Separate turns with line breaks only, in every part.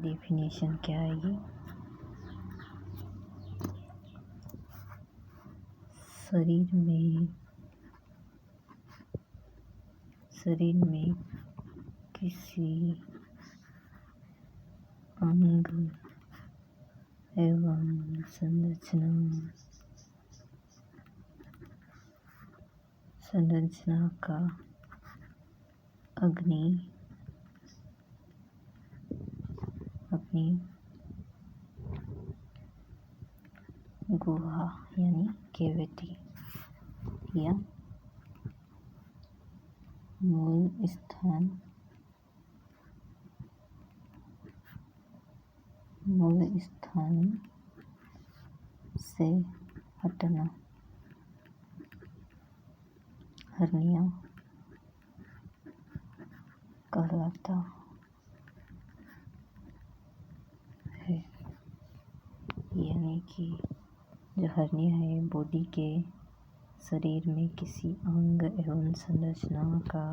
Definition क्या आएगी? शरीर में किसी अंग एवं संरचना का अग्नि गुहा यानी कैविटी या मूल स्थान से हटना हर्निया कहलाता है। यानी कि जो हर्निया है बॉडी के शरीर में किसी अंग एवं संरचना का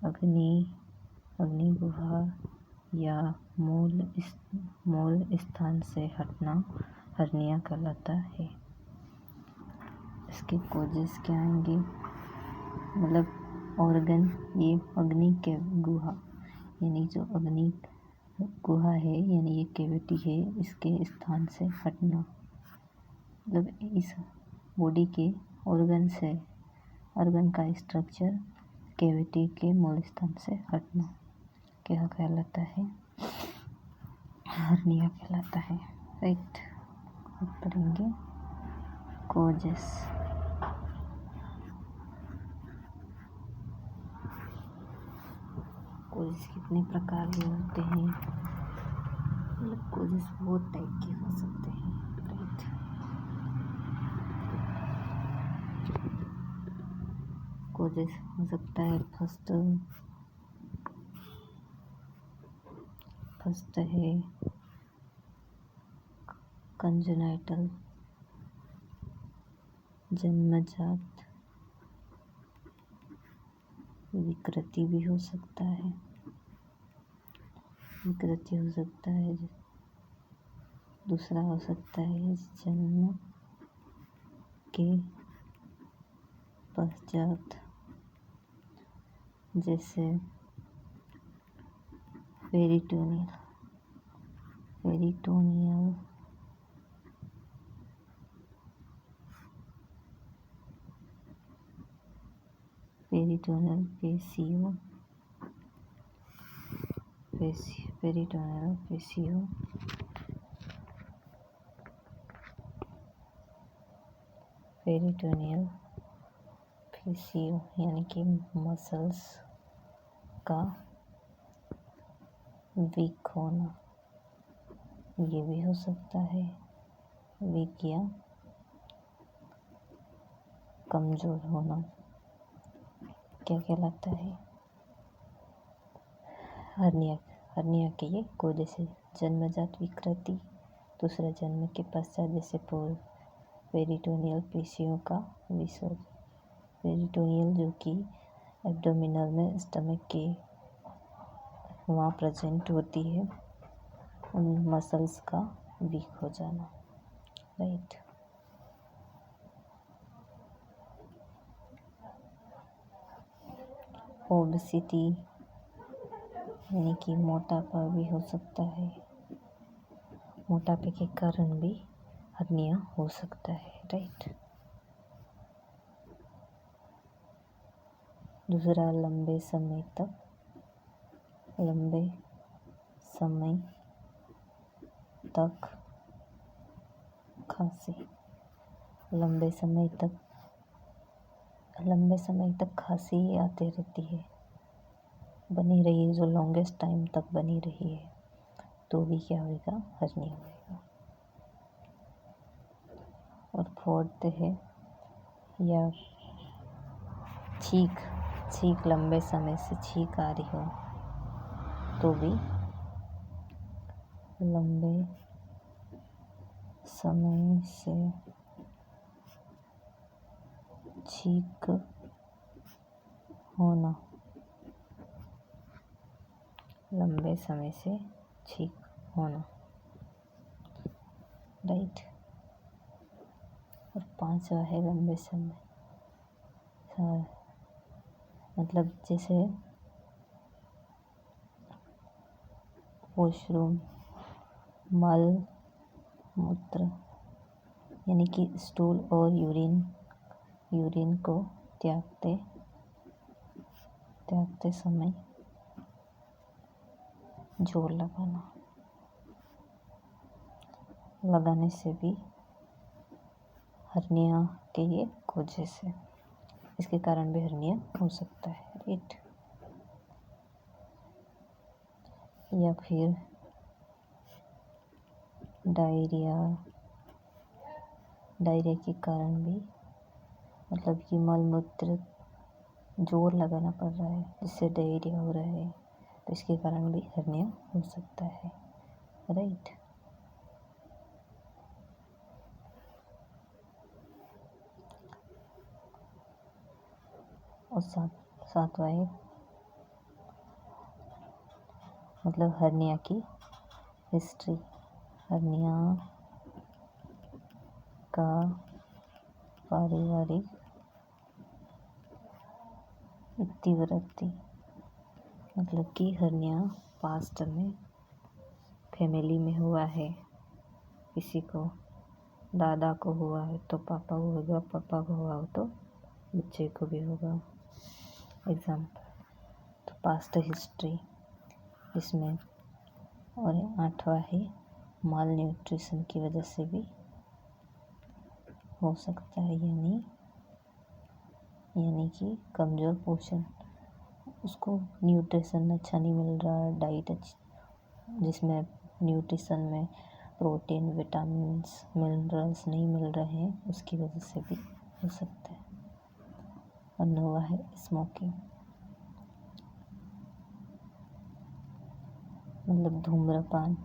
अग्नि गुहा या मूल स्थान से हटना हर्निया कहलाता है। इसके कॉजेस क्या आएंगे? मतलब ऑर्गन, ये अग्नि के गुहा यानी जो अग्नि गुहा है यानी ये कैविटी है, इसके स्थान से हटना मतलब इस बॉडी के ऑर्गन का स्ट्रक्चर कैविटी के मूल स्थान से हटना क्या कहलाता है? हर्निया कहलाता है। राइट। अब पढ़ेंगे कॉजेस। कॉजेस कितने प्रकार के होते हैं? मतलब कॉजेस बहुत टाइप के हो सकते हैं। राइट। कॉजेस हो सकता है फर्स्ट है कंजेनाइटल, जन्मजात विकृति भी हो सकता है। दूसरा हो सकता है जन्म के पश्चात, जैसे पेरिटोनियल पेशियो यानी कि मसल्स का वीक होना, ये भी हो सकता है। वीक या कमजोर होना क्या कहलाता है? हर्निया के ये कॉजेस है। जन्मजात विकृति, दूसरा जन्म के पश्चात जैसे पेरिटोनियल पेशियों का विसर्जन। पेरिटोनियल जो कि एब्डोमिनल में स्टमक के वहाँ प्रेजेंट होती है, उन मसल्स का वीक हो जाना। राइट। ओबेसिटी यानी कि मोटापा भी हो सकता है। मोटापे के कारण भी हर्निया हो सकता है। राइट। दूसरा लंबे समय तक खांसी। लंबे समय तक खांसी आती रहती है, बनी रही है, जो लॉन्गेस्ट टाइम तक बनी रही है, तो भी क्या होगा? हर्निया होगा। और फोर्थ है या छींक लंबे समय से छींक आ रही हो, तो भी लंबे समय से छींक होना, लंबे समय से ठीक होना, राइट। और 5वां है लंबे समय, मतलब जैसे वॉशरूम, मल मूत्र, यानी कि स्टूल और यूरिन को त्यागते समय जोर लगाने से भी हर्निया के ये कोजेस है, इसके कारण भी हर्निया हो सकता है, राइट। या फिर डायरिया के कारण भी, मतलब कि मल मूत्र जोर लगाना पड़ रहा है जिससे डायरिया हो रहा है, तो इसके कारण भी हर्निया हो सकता है, राइट। और सातवां है मतलब हर्निया की हिस्ट्री, हर्निया का पारिवारिक इतिवृत्ति, मतलब कि हर्निया पास्ट में फैमिली में हुआ है, किसी को दादा को हुआ है तो पापा को होगा, पापा को हुआ हो तो बच्चे को भी होगा, एग्जाम्पल। तो पास्ट हिस्ट्री इसमें। और 8वां है माल न्यूट्रिशन की वजह से भी हो सकता है, यानी कि कमज़ोर पोषण, उसको न्यूट्रिशन अच्छा नहीं मिल रहा, डाइट अच्छी जिसमें न्यूट्रिशन में प्रोटीन, विटामिन्स, मिनरल्स नहीं मिल रहे हैं, उसकी वजह से भी हो सकता है। और 9वां है स्मोकिंग, मतलब धूम्रपान,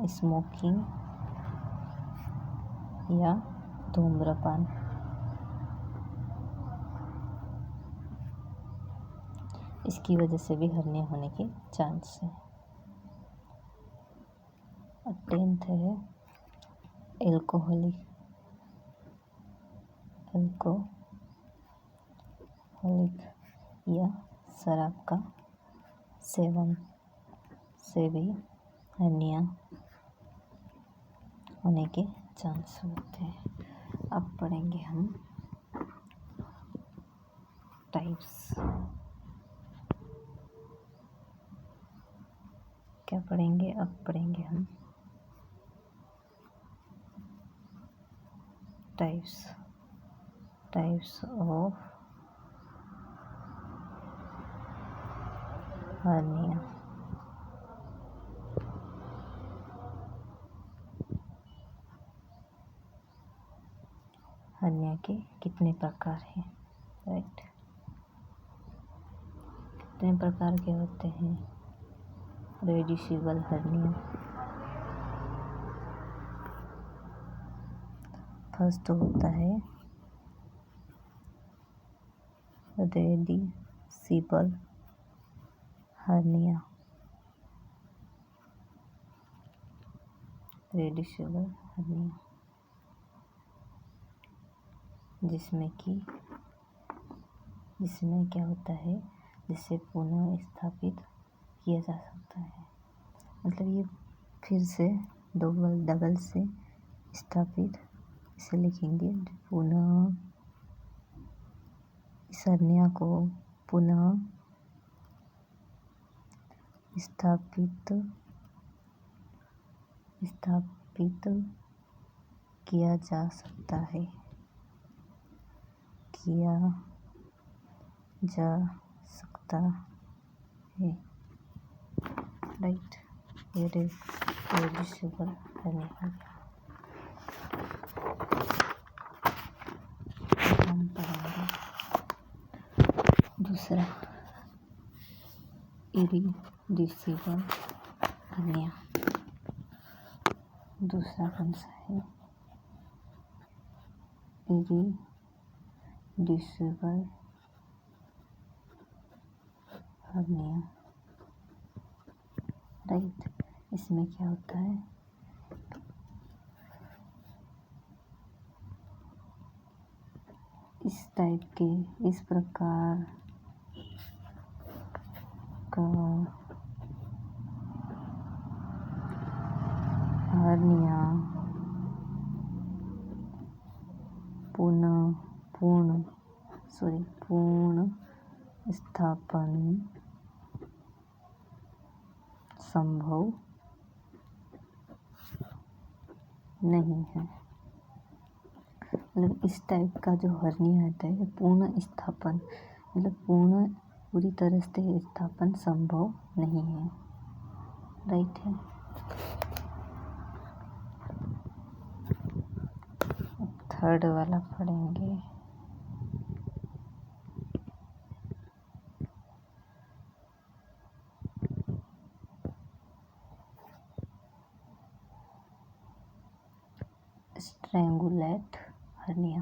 स्मोकिंग या धूम्रपान, इसकी वजह से भी हर्निया होने के चांस हैं। और 10th है एल्कोहलिक या शराब का सेवन से भी हर्निया होने के चांस होते हैं। अब पढ़ेंगे हम टाइप्स। क्या पढ़ेंगे? अब पढ़ेंगे हम टाइप्स ऑफ हर्निया। हर्निया के कितने प्रकार हैं, राइट? कितने प्रकार के होते हैं? रेड्यूसिबल हर्निया, फर्स्ट होता है रेड्यूसिबल हर्निया, जिसमें क्या होता है, जिसे पुनः स्थापित किया जा सकता है, मतलब ये फिर से डबल से स्थापित, इसे लिखेंगे पुनः, इस हर्निया को पुनः स्थापित किया जा सकता है, राइट। ये रेड्यूसिबल हर्निया। हम पढ़ेंगे दूसरा इरिड्यूसिबल हर्निया। दूसरा कौन सा है? Irreducible hernia, right. इसमें क्या होता है, इस टाइप के, इस प्रकार का हर्निया पूर्ण स्थापन संभव नहीं है। मतलब इस टाइप का जो हर्निया होता है पूर्ण स्थापन, मतलब पूरी तरह से स्थापन संभव नहीं है। राइट है। थर्ड वाला पढ़ेंगे। स्ट्रैंगुलेट हर्निया।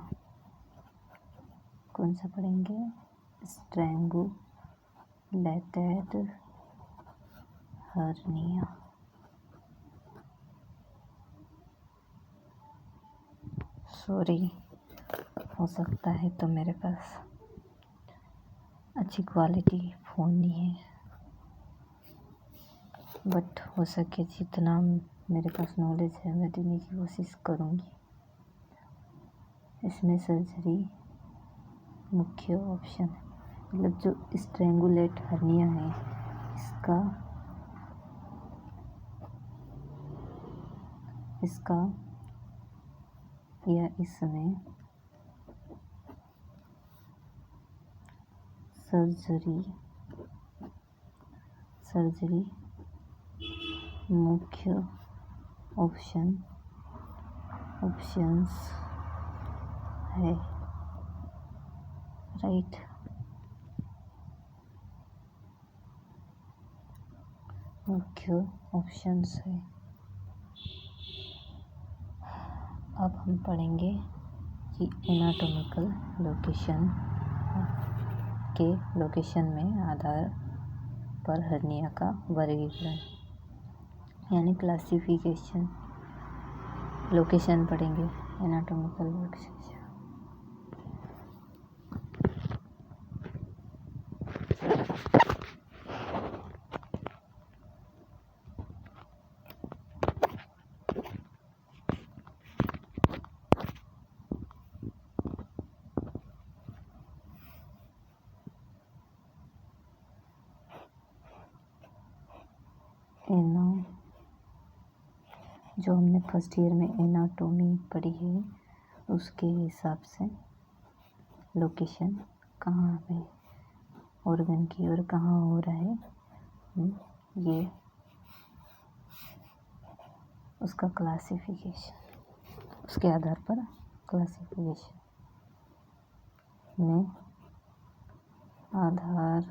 कौन सा पढ़ेंगे? Strangulated hernia. सॉरी, हो सकता है तो मेरे पास अच्छी क्वालिटी फ़ोन नहीं है, बट हो सके जितना मेरे पास नॉलेज है मैं देने की कोशिश करूँगी। इसमें सर्जरी मुख्य ऑप्शन है। मतलब जो स्ट्रैंगुलेट हर्निया है इसका या इसमें सर्जरी मुख्य ऑप्शंस है। राइट। मुख्य ऑप्शंस है। अब हम पढ़ेंगे कि एनाटॉमिकल लोकेशन में आधार पर हर्निया का वर्गीकरण, यानी क्लासिफिकेशन। लोकेशन पढ़ेंगे, एनाटॉमिकल लोकेशन। जो हमने फर्स्ट ईयर में एनाटॉमी पढ़ी है उसके हिसाब से लोकेशन कहाँ पे ऑर्गन की और कहाँ हो रहा है, ये उसका क्लासिफिकेशन, उसके आधार पर क्लासिफिकेशन में आधार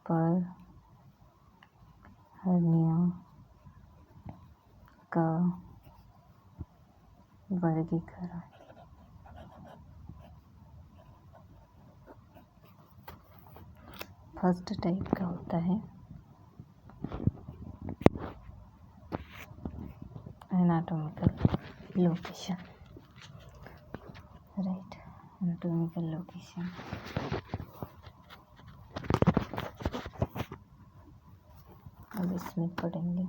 पर हर्निया का वर्गीकरण। फर्स्ट टाइप का होता है anatomical location. Right, anatomical location. अब इसमें पढ़ेंगे।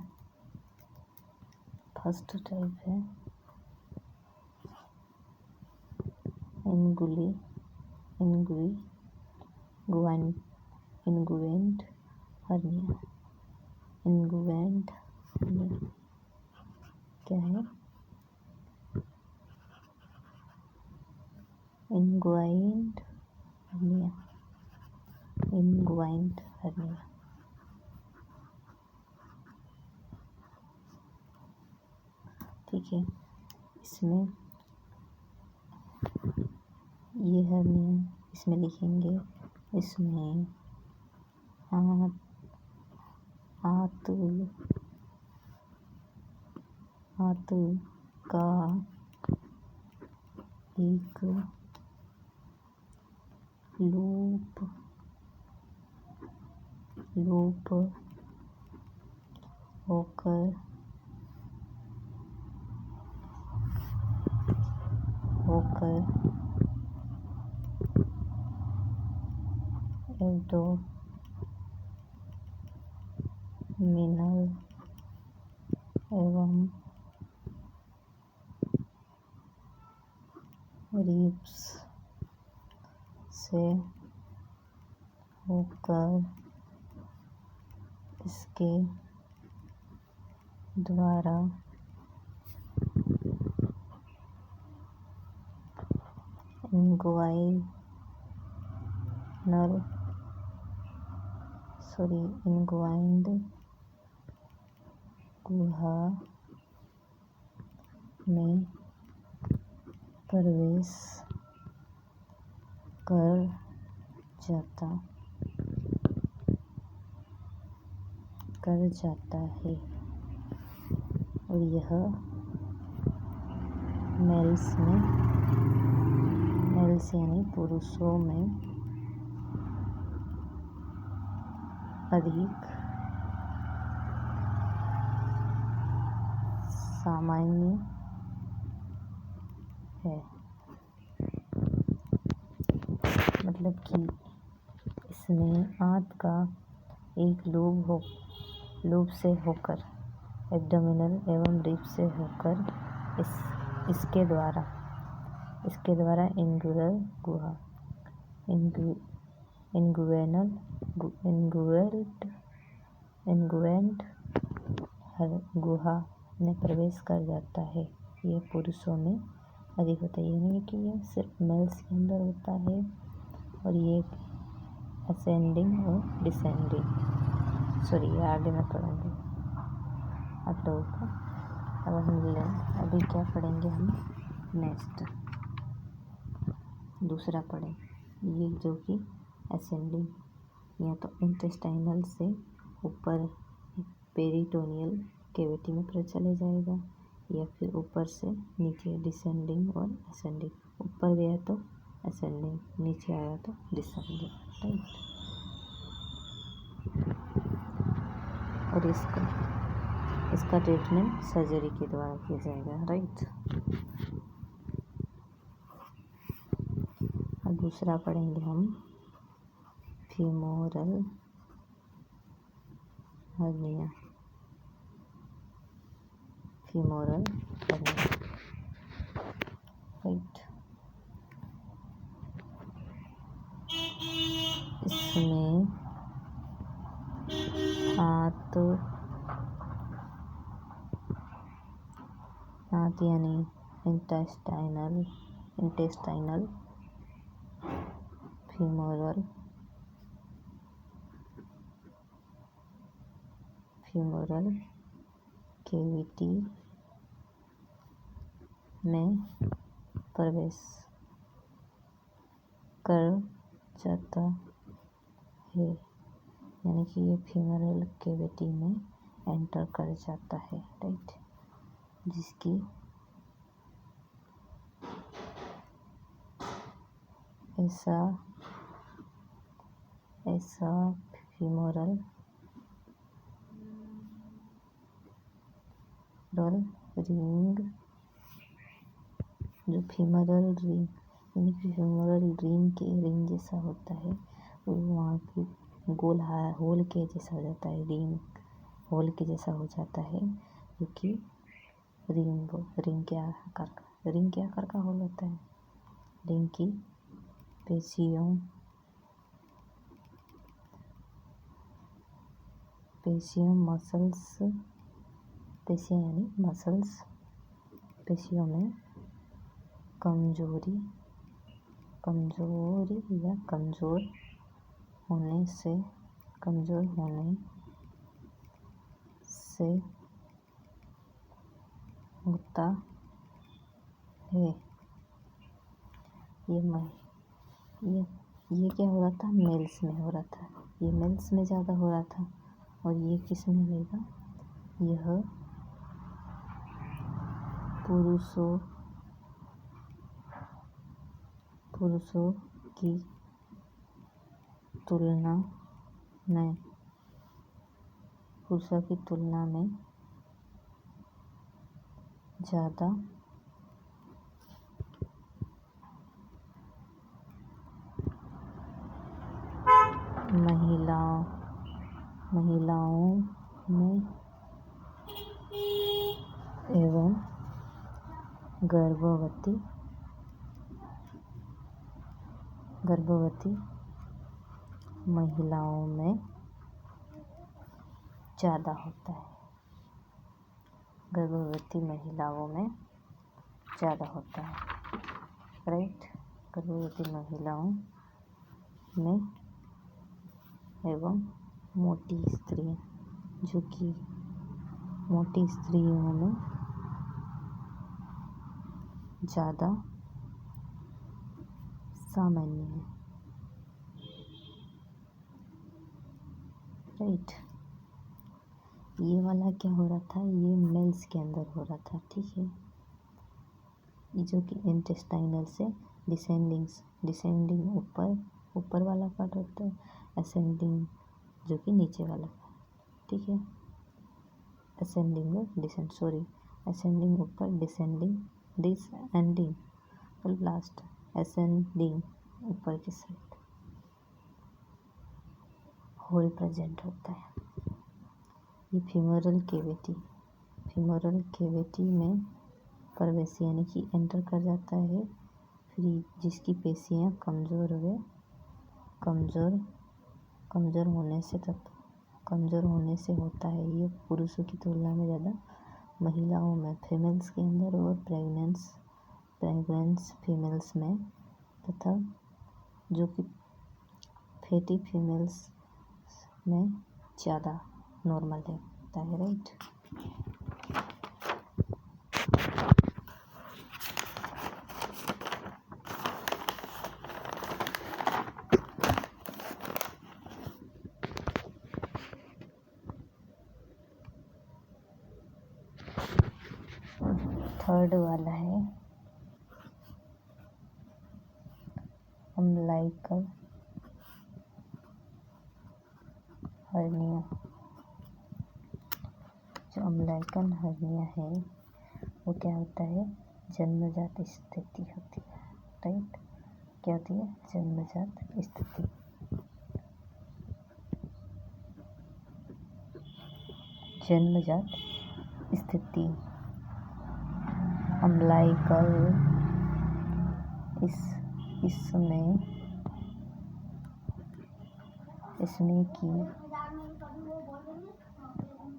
फर्स्ट टाइप है इंगुवेंट हर्निया। इंगुवेंट हर्निया क्या है? इंगुवेंट हर्निया ठीक है। इसमें ये हर्निया इसमें लिखेंगे, इसमें हाथ का एक लूप होकर होकर एब्डोमिनल एवं रिब्स से होकर इसके द्वारा इंग्वाइन्ड गुहा में प्रवेश कर जाता है और यह मेल्स यानी पुरुषों में अधिक सामान्य है। मतलब कि इसमें आंत का एक लोब से होकर एब्डोमिनल एवं रिब से होकर इसके द्वारा इंगुरल गुहा इंगुएंट गुहा में प्रवेश कर जाता है। यह पुरुषों में अधिक होता है, यानी कि यह सिर्फ मेल्स के अंदर होता है और ये असेंडिंग और डिसेंडिंग आगे में पढ़ेंगे आप लोगों को। अब अभी क्या पढ़ेंगे हम नेक्स्ट दूसरा पढ़ें, ये जो कि असेंडिंग या तो इंटेस्टाइनल से ऊपर पेरिटोनियल कैविटी में चले जाएगा या फिर ऊपर से नीचे डिसेंडिंग और असेंडिंग। ऊपर गया तो असेंडिंग, नीचे आया तो डिसेंडिंग, राइट। और इसका ट्रीटमेंट सर्जरी के द्वारा किया जाएगा, राइट। अब दूसरा पढ़ेंगे हम फीमोरल हर्निया। राइट। इसमें आंत यानी इंटेस्टाइनल फीमोरल कैविटी में प्रवेश कर जाता है, यानी कि ये फीमोरल कैविटी में एंटर कर जाता है, राइट। जिसकी ऐसा फीमोरल रिंग जो फीमोरल रिंग यानी कि फीमोरल रिंग जैसा होता है, वो वहाँ की गोल होल के जैसा हो जाता है, रिंग होल के जैसा हो जाता है, जो कि रिंग के आकार का होल होता है। रिंग की पेशियाँ यानी मसल्स पेशियों में कमजोर होने से होता है। ये क्या हो रहा था, मेल्स में हो रहा था, ये मेल्स में ज़्यादा हो रहा था। और ये किस में होगा, यह पुरुषों की तुलना में पुरुषों की तुलना में ज़्यादा महिलाओं में एवं गर्भवती महिलाओं में ज़्यादा होता है। गर्भवती महिलाओं में ज़्यादा होता है, राइट। गर्भवती महिलाओं में एवं मोटी स्त्रियाँ, जो कि मोटी स्त्रियों में ज़्यादा सामान्य है, राइट। ये वाला क्या हो रहा था, ये मेल्स के अंदर हो रहा था, ठीक है। ये जो कि इंटेस्टाइनल से डिसेंडिंग ऊपर वाला पार्ट होता है, असेंडिंग जो कि नीचे वाला, ठीक है। असेंडिंग ऊपर, डिसेंडिंग लास्ट, असेंडिंग ऊपर की साइड होल प्रेजेंट होता है। ये फीमोरल कैविटी में प्रवेश यानी कि एंटर कर जाता है, फिर जिसकी पेशियाँ कमज़ोर होने से होता है। ये पुरुषों की तुलना में ज़्यादा महिलाओं में, फीमेल्स के अंदर और प्रेग्नेंट फीमेल्स में, तथा जो कि फैटी फीमेल्स में ज़्यादा नॉर्मल होता है, राइट। थर्ड वाला है अम्बिलिकल हर्निया। जो अम्बिलिकल हर्निया है वो क्या होता है, जन्मजात स्थिति होती है, राइट। क्या होती है, जन्मजात स्थिति। अम्बिलिकल इसमें की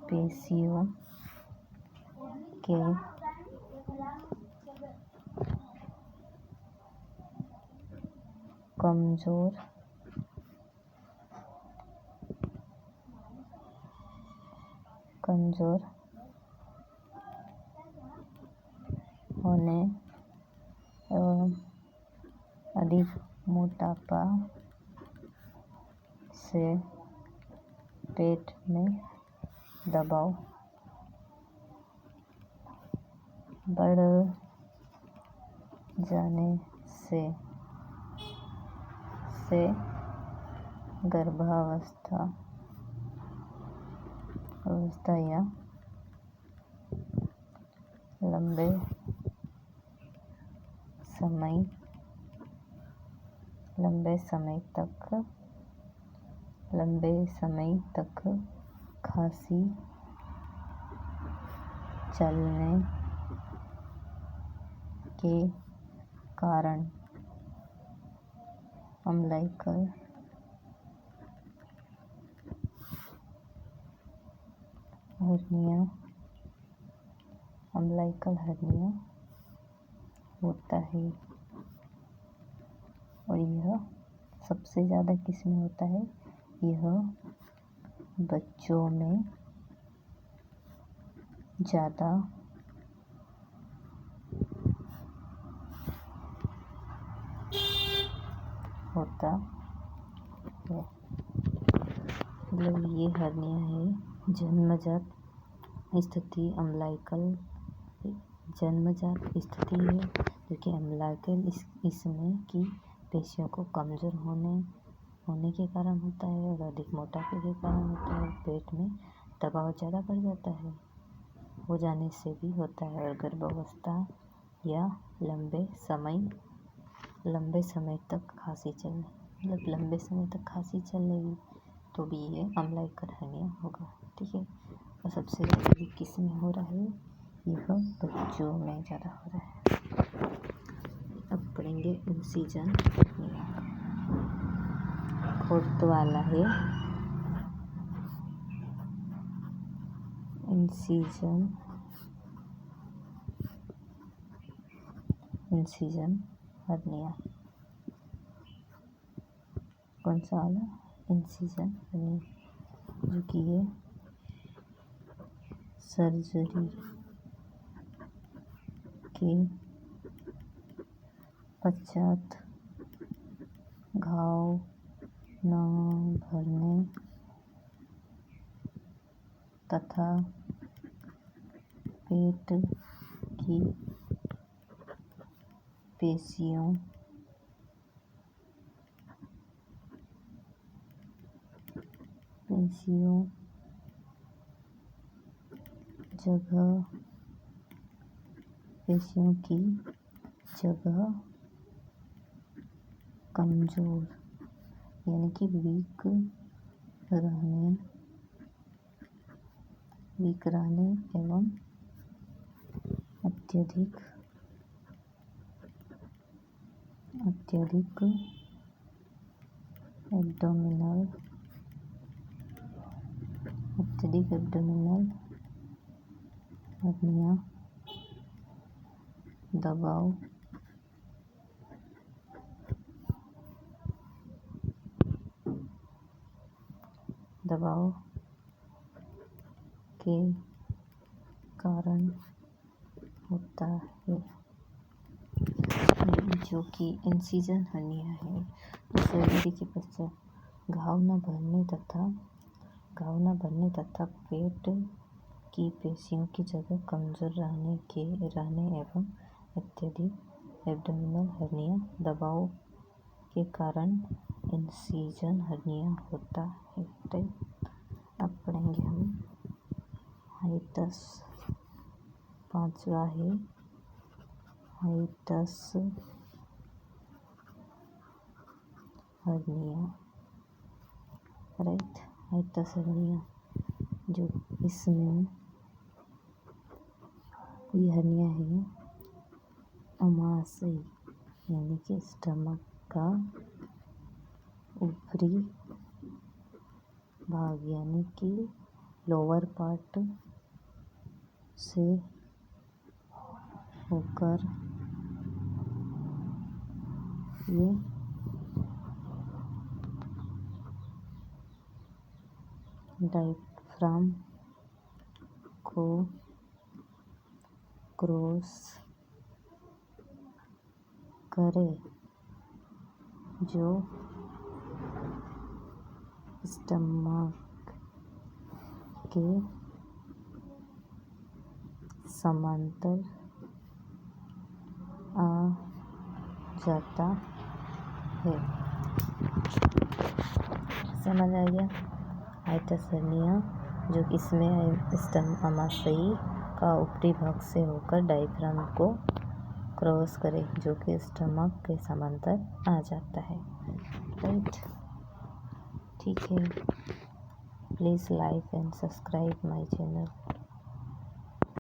पेशियों के कमजोर होने एवं अधिक मोटापा से पेट में दबाव बढ़ जाने से गर्भावस्था या लंबे समय तक खांसी चलने के कारण अम्बिलिकल हर्निया होता है। और यह सबसे ज़्यादा किस में होता है, यह बच्चों में ज़्यादा होता है। मतलब ये हर्निया है जन्मजात स्थिति, अम्बिलिकल जन्मजात स्थिति है, जो कि अम्बिलिकल इसमें की पेशियों को कमज़ोर होने के कारण होता है और अधिक मोटापे के कारण होता है, पेट में दबाव ज़्यादा बढ़ जाता है, हो जाने से भी होता है। और गर्भावस्था या लंबे समय तक खांसी चलने, मतलब लंबे समय तक खांसी चलेगी तो भी ये अम्लाइकर हर्निया होगा। ठीक है। और सबसे ज़्यादा किस में हो रहा है? यह बच्चों में ज़्यादा हो रहा है। अब पढ़ेंगे इंसिजन हर्निया। खोट वाला है इंसिजन हर्निया। कौन सा वाला? इंसिजन हर्निया, जो कि ये सर्जरी के पश्चात घाव न भरने तथा पेट की पेशियों की जगह कमजोर यानी कि वीक रहने एवं अत्यधिक एब्डोमिनल हर्निया दबाव के कारण होता है, जो कि इंसिजन हर्निया है। सर्जरी के पश्चात घाव न भरने तथा पेट की पेशियों की जगह कमजोर रहने एवं अत्यधिक एब्डोमिनल हर्निया दबाव के कारण इंसिजन हर्निया होता है। अब पढ़ेंगे हम हाइटस। 5वां है hiatus hernia. Right, hiatus hernia, जो इसमें ये हर्निया है अमाशय यानी कि स्टमक का ऊपरी भाग यानी कि लोअर पार्ट से होकर ये डायफ्राम को क्रॉस करे, जो स्टमक के समांतर आ जाता है। समझ आ गया? हाइटस हर्निया, जो इसमें अमाशय का ऊपरी भाग से होकर डायफ्राम को क्रॉस करे, जो कि स्टमक के समांतर आ जाता है। राइट, ठीक है। Please like and subscribe my channel.